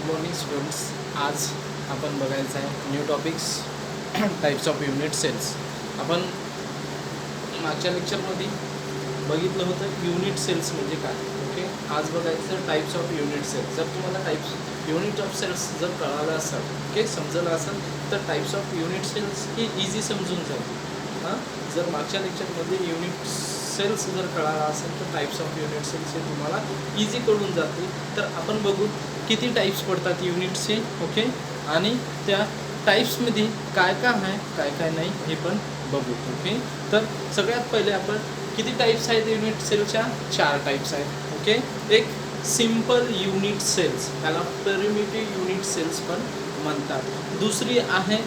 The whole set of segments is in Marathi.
Morning students. आज आपण बघायचं आहे new topics types of unit cells. आपण मागच्या लेक्चरमध्ये बघितलं होतं युनिट सेल्स म्हणजे काय. ओके, आज बघायचं टाईप्स ऑफ युनिट सेल्स. जर तुम्हाला टाईप्स युनिट ऑफ सेल्स जर कळालं असेल, ओके, समजलं असेल तर टाईप्स ऑफ युनिट सेल्स ही इझी समजून जाईल. हां, जर मागच्या लेक्चरमध्ये युनिट सेल्स जर कळाला असेल तर टाईप्स ऑफ युनिट सेल्स हे तुम्हाला इझी कळून जाते. तर आपण बघू किती टाईप्स पडतात युनिटचे. ओके, आणि त्या टाईप्समध्ये काय काय आहे काय काय नाही हे पण बघू. ओके, तर सगळ्यात पहिले आपण किती टाईप्स आहेत युनिट सेलच्या? 4 टाईप्स आहेत. ओके, एक सिम्पल युनिट सेल्स, त्याला पेरिमीटिव्ह युनिट सेल्स पण म्हणतात. दुसरी आहे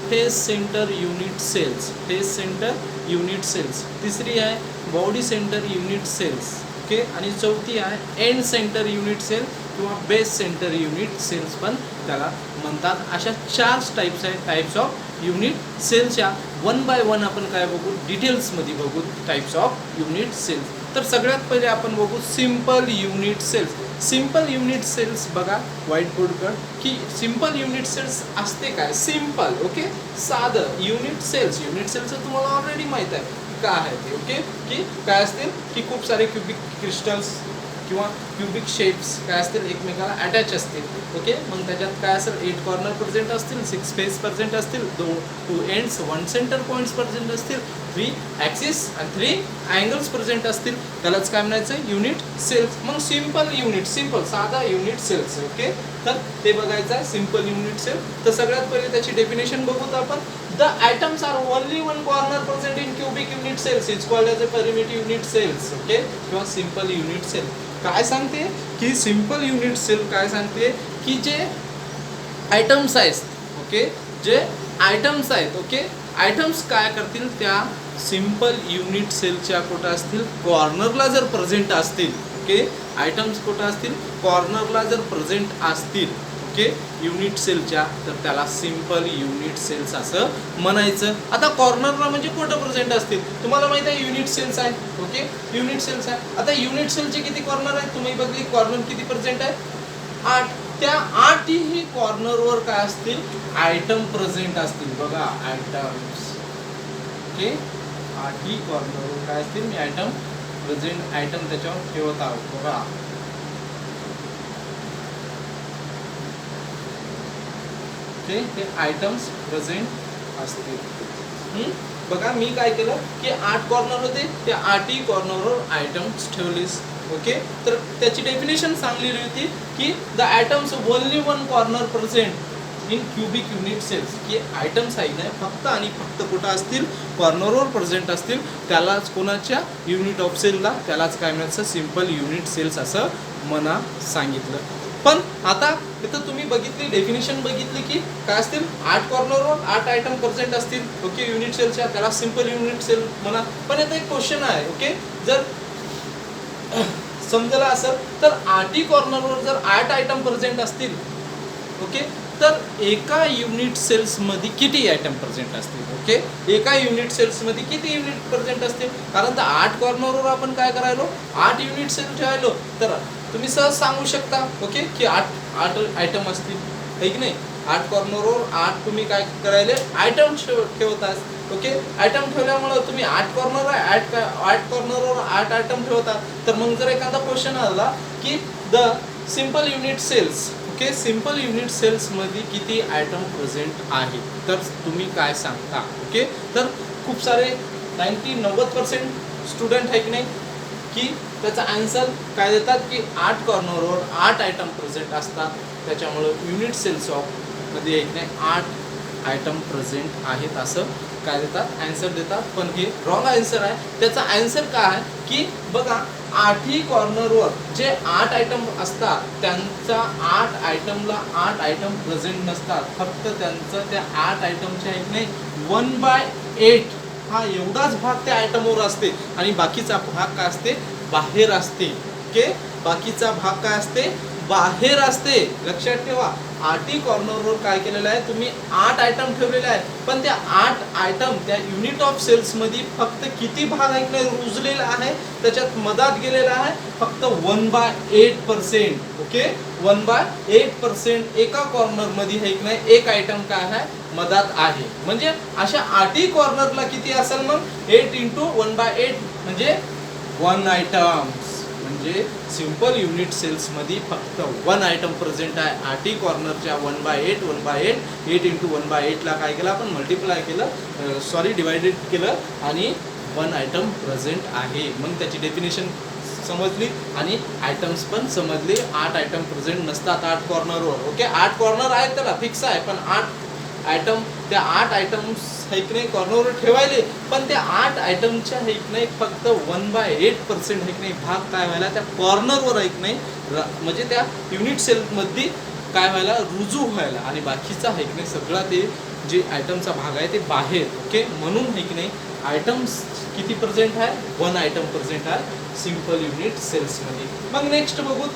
face centre unit cells, face centre unit cells. तिसरी आहे body centre unit cells. Okay, आणि चौथी आहे एंड सेंटर युनिट सेल किंवा बेस सेंटर युनिट सेल्स पण त्याला म्हणतात. अशा 4 टाईप्स आहेत टाईप्स ऑफ युनिट सेल्सच्या. वन बाय वन आपण काय बघू, डिटेल्समध्ये बघू टाईप्स ऑफ युनिट सेल्स. तर सगळ्यात पहिले आपण बघू simple unit cells. Simple unit cells बघा व्हाईट बोर्डवर की सिम्पल युनिट सेल्स असते काय? सिम्पल, ओके, साधं युनिट सेल्स. युनिट सेल्सचं तुम्हाला ऑलरेडी माहीत आहे काय आहे ते. ओके, की काय असतील की खूप सारे क्युबिक क्रिस्टल्स किंवा क्युबिक शेप्स काय असतील एकमेकाला अटॅच असतील. ओके, मग त्याच्यात काय असेल 8 कॉर्नर प्रेझेंट असतील, 6 फेस प्रेझेंट असतील, 2 एंड्स 1 सेंटर पॉईंट्स प्रेझेंट असतील, 3 ॲक्सिस आणि 3 अँगल्स प्रेझेंट असतील. त्यालाच काय म्हणायचं? Unit cells. मग सिम्पल युनिट, सिम्पल साधा युनिट सेल्स. ओके, तर ते बघायचं आहे सिम्पल युनिट सेल. तर सगळ्यात पहिले त्याची डेफिनेशन बघूत आपण. The atoms are only one corner present in cubic unit cells. It's called as a perimeter unit cells. Okay, किंवा सिंपल युनिट सेल. काय सांगते की सिंपल युनिट सेल काय सांगते की जे आयटम्स आहेत, ओके, जे आयटम्स आहेत, ओके, आयटम्स काय करतील त्या सिंपल युनिट सेलच्या कुठं असतील? कॉर्नरला जर प्रेझेंट असतील. ओके, आयटम्स कुठं असतील? कॉर्नरला जर प्रेझेंट असतील, ओके, युनिट सेलच्या, तर त्याला सिंपल युनिट सेल्स असं म्हणायचं. आता कॉर्नरला म्हणजे कुठं प्रेझेंट असतील? तुम्हाला माहिती आहे युनिट सेल्स आहे. ओके, युनिट सेल्स आहे. आता युनिट सेलचे किती कॉर्नर आहेत? तुम्ही बघली कॉर्नर किती प्रेझेंट आहे? 8. त्या 8ही कॉर्नरवर काय असतील? आयटम प्रेझेंट असतील. बघा आयटम्स. ओके, 8ही कॉर्नरवर काय असतील? मी आयटम प्रेझेंट, आयटम त्याच्यावर ठेवत आहोत. बघा ते आयटम्स प्रेझेंट असतील. बघा मी काय केलं की 8 कॉर्नर होते, त्या 8ही कॉर्नरवर आयटम्स ठेवलीस. ओके, तर त्याची डेफिनेशन सांगलेली होती की the items only one corner present in cubic unit cells. की आयटम्स आहे ना फक्त आणि फक्त कुठं असतील? कॉर्नरवर प्रेझेंट असतील. त्यालाच कोणाच्या युनिट ऑफ सेलला त्यालाच काय म्हणायचं? सिंपल युनिट सेल्स असं म्हणा सांगितलं. पण आता इथं तुम्ही बघितली डेफिनेशन बघितली की काय असतील? 8 कॉर्नरवर 8 आयटम प्रेझेंट असतील. ओके, युनिट सेलच्या, त्याला सिंपल युनिट सेल म्हणा. पण आता एक क्वेश्चन आहे. ओके, जर समजलं असेल तर 8ही कॉर्नरवर जर 8 आयटम प्रेझेंट असतील, ओके, तर एका युनिट सेल्समध्ये किती आयटम प्रेझेंट असतील? ओके, एका युनिट सेल्समध्ये किती युनिट प्रेझेंट असतील? कारण तर 8 कॉर्नरवर आपण काय करायलो? 8 युनिट सेल ठेवायलो. तर तुम्ही सहज सांगू शकता, ओके, की 8 आयटम असतील, है की नाही? 8 कॉर्नरवर 8 तुम्ही काय करायले? आयटम ठेवतात. ओके, आयटम ठेवल्यामुळं तुम्ही 8 कॉर्नर 8 कॉर्नरवर 8 आयटम ठेवतात. तर मग जर एखादा क्वेश्चन आला की the simple unit cells, okay, simple unit सेल्समध्ये किती आयटम प्रेझेंट आहे, तर तुम्ही काय सांगता? ओके, तर खूप सारे 90% स्टुडंट आहे की नाही की त्याचा आन्सर काय देतात की 8 कॉर्नरवर 8 आयटम प्रेझेंट असतात, त्याच्यामुळं युनिट सेल्स ऑफ मध्ये एक नाही 8 आयटम प्रेझेंट आहेत असं काय देतात? आन्सर देतात. पण हे रॉंग आन्सर आहे. त्याचा आन्सर काय आहे की बघा 8ही कॉर्नरवर जे 8 आयटम असतात त्यांचा 8 आयटमला 8 आयटम प्रेझेंट नसतात. फक्त त्यांचं त्या 8 आयटमच्या एक नाही 1/8 हा एवढाच भाग त्या आयटमवर असते आणि बाकीचा भाग काय असते? बाहेर असते. ओके, बाकीचा भाग काय असते? बाहेर असते. लक्षात ठेवा, आठही कॉर्नरवर काय केलेलं आहे तुम्ही 8 आयटम ठेवलेले आहे, पण त्या 8 आयटम त्या युनिट ऑफ सेल्स मध्ये फक्त किती भाग आहे की नाही रुजलेला आहे, त्याच्यात मधात गेलेला आहे फक्त 1/8%. ओके, 1/8% एका कॉर्नर मध्ये आहे की नाही एक आयटम काय आहे मधात आहे. म्हणजे अशा 8ही कॉर्नरला किती असेल मग 8 × 1/8 म्हणजे 1 आयटम. म्हणजे सिंपल युनिट सेल्स मध्ये फक्त 1 आयटम प्रेझेंट आहे. 8ही कॉर्नरच्या 1/8 8 × 1/8 ला काय केलं आपण मल्टिप्लाय केलं, डिवायडेड केलं आणि 1 आयटम प्रेझेंट आहे. मग त्याची डेफिनेशन समजली आणि आयटम्स पण समजले. 8 आयटम प्रेझेंट नसतात 8 कॉर्नरवर. ओके, 8 कॉर्नर आहेत त्याला फिक्स आहे, पण 8 आयटम त्या 8 आयटम्स हैक नाही कॉर्नरवर ठेवायले, पण त्या 8 आयटमच्या हैक नाही फक्त 1/8% हैक नाही भाग काय व्हायला त्या कॉर्नरवर हैक नाही म्हणजे त्या युनिट सेल मध्ये काय व्हायला रुजू व्हायला, आणि बाकीचा हैक नाही सगळा ते जे आयटमचा भाग आहे ते बाहेर. ओके, म्हणून हैक नाही आयटम्स किती प्रेझेंट आहे 1 आयटम प्रेझेंट आहे सिंपल युनिट सेल्स मध्ये. मग नेक्स्ट बघू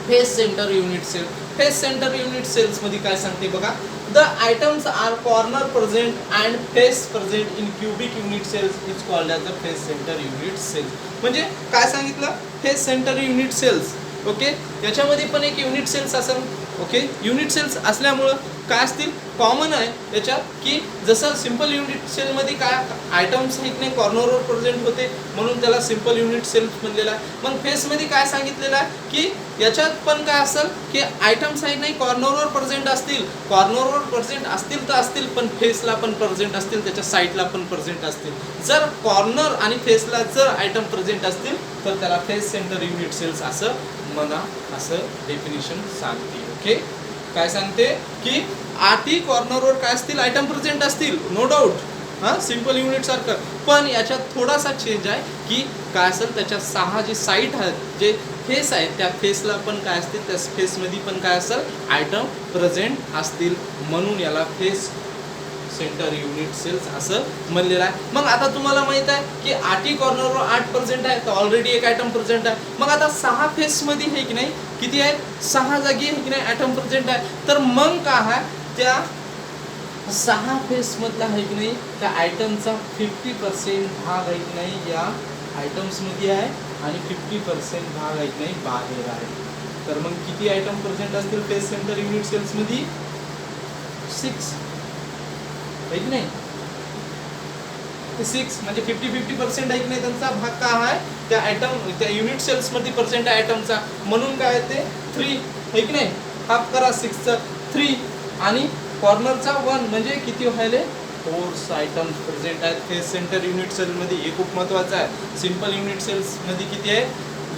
face centre unit cell. Face centre unit cells मध्ये काय सांगते बघा, the items are corner present and face present in cubic unit cells is called as the face centre unit cells. म्हणजे काय सांगितलं face centre unit cells. Okay, याच्यामध्ये पण एक युनिट सेल्स असेल. ओके, युनिट सेल्स असल्यामुळं काय असतील कॉमन आहे याच्यात की जसं सिंपल युनिट सेलमध्ये काय आयटम्स आहेत नाही कॉर्नरवर प्रेझेंट होते म्हणून त्याला सिंपल युनिट सेल्स म्हणलेला आहे. मग फेसमध्ये काय सांगितलेलं आहे की याच्यात पण काय असेल की आयटम्स आहेत नाही कॉर्नरवर प्रेझेंट असतील, कॉर्नरवर प्रेझेंट असतील तर असतील, पण फेसला पण प्रेझेंट असतील, त्याच्या साईडला पण प्रेझेंट असतील. जर कॉर्नर आणि फेसला जर आयटम प्रेझेंट असतील तर त्याला फेस सेंटर युनिट सेल्स असं म्हणा, असं डेफिनेशन सांगते. ओके, काय सांगते की 8ही कॉर्नरवर काय असतील आयटम प्रेझेंट असतील, नो डाऊट, हां सिंपल युनिट सारखं, पण याच्यात थोडासा चेंज आहे की काय असेल त्याच्या 6 जे साईट आहेत जे फेस आहेत त्या फेसला पण काय असतील त्या फेसमध्ये पण काय असेल आयटम प्रेझेंट असतील, म्हणून याला फेस सेंटर युनिट सेल्स असं म्हणलेलं आहे. मग आता तुम्हाला माहित आहे की 8ही कॉर्नरवर 8% आहे तर ऑलरेडी एक आयटम प्रेझेंट आहे. मग आता 6 फेसमध्ये आहे की नाही किती आहेत 6 जागी आहे की नाही आयटम प्रेझेंट आहे, तर मग काय आहे त्या 6 फेसमधला आहे की नाही त्या आयटमचा 50% भाग आहे की नाही या आयटम्समध्ये आहे आणि 50% भाग आहे की नाही बाहेर आहे. तर मग किती आयटम प्रेझेंट असतील फेस सेंटर युनिट सेल्समध्ये 6 आहे की नाही, 6 म्हणजे 50% आहे की नाही त्यांचा भाग काय आहे त्या आयटम त्या युनिट सेल्स मध्ये पर्सेंट आहे आयटमचा, म्हणून काय ते 3 आहे की नाही, हाफ करा 6चा 3 आणि कॉर्नरचा 1 म्हणजे किती व्हायले 4 आयटम्स प्रेझेंट आहेत फेस सेंटर युनिट सेल मध्ये. हे खूप महत्त्वाचं आहे. सिंपल युनिट सेल्स मध्ये किती आहे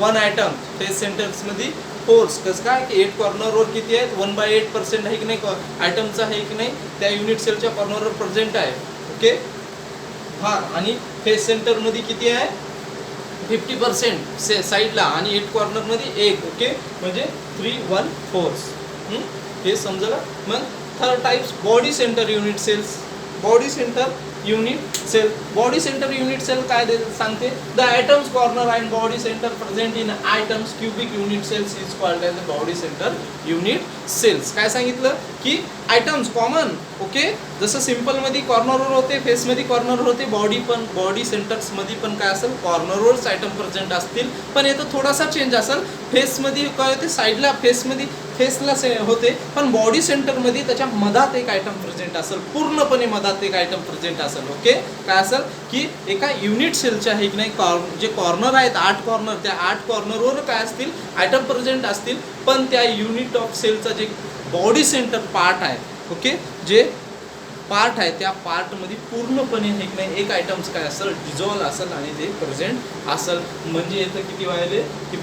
1 आयटम, फेस सेंटर्स मध्ये 4. कसं काय की 8 कॉर्नरवर किती आहेत 1/8% आहे की नाही आयटमचा आहे की नाही त्या युनिट सेलच्या कॉर्नरवर प्रेझेंट आहे. ओके, हा आणि फेस सेंटर मध्ये किती आहे 50% साईडला आणि 8 कॉर्नर मध्ये 1. ओके, म्हणजे 3 1 4. हे समजलं. मग third types body centre unit cells. Body centre unit cell. Body centre unit cell काय सांगते, the items corner and body centre present in items cubic unit cells is called as the body centre unit cells. काय सांगितलं की आयटम्स कॉमन. ओके, जसं सिंपल मध्ये कॉर्नरवर होते, फेस मध्ये कॉर्नरवर होते, बॉडी सेंटर्स मध्ये पण काय असेल कॉर्नरवरच आयटम प्रेझेंट असतील, पण याचा थोडासा चेंज असेल. फेस मध्ये काय होते साईडला फेसला होते, पण बॉडी सेंटर मध्ये त्याच्या मधात एक आयटम प्रेझेंट असेल, पूर्णपणे मधात एक आयटम प्रेझेंट असेल. ओके, काय असेल की एका युनिट सेलच्या आहे की नाही जे कॉर्नर आहेत 8 कॉर्नर त्या 8 कॉर्नरवर काय असतील आयटम प्रेझेंट असतील, पण त्या युनिट ऑफ सेलचा जे बॉडी सेंटर पार्ट आहे ओके जे पार्ट आहे त्या पार्टमध्ये पूर्णपणे हे नाही एक आयटम्स काय असेल डिझॉल्व असेल आणि ते प्रेझेंट असेल. म्हणजे इथं किती व्हायले की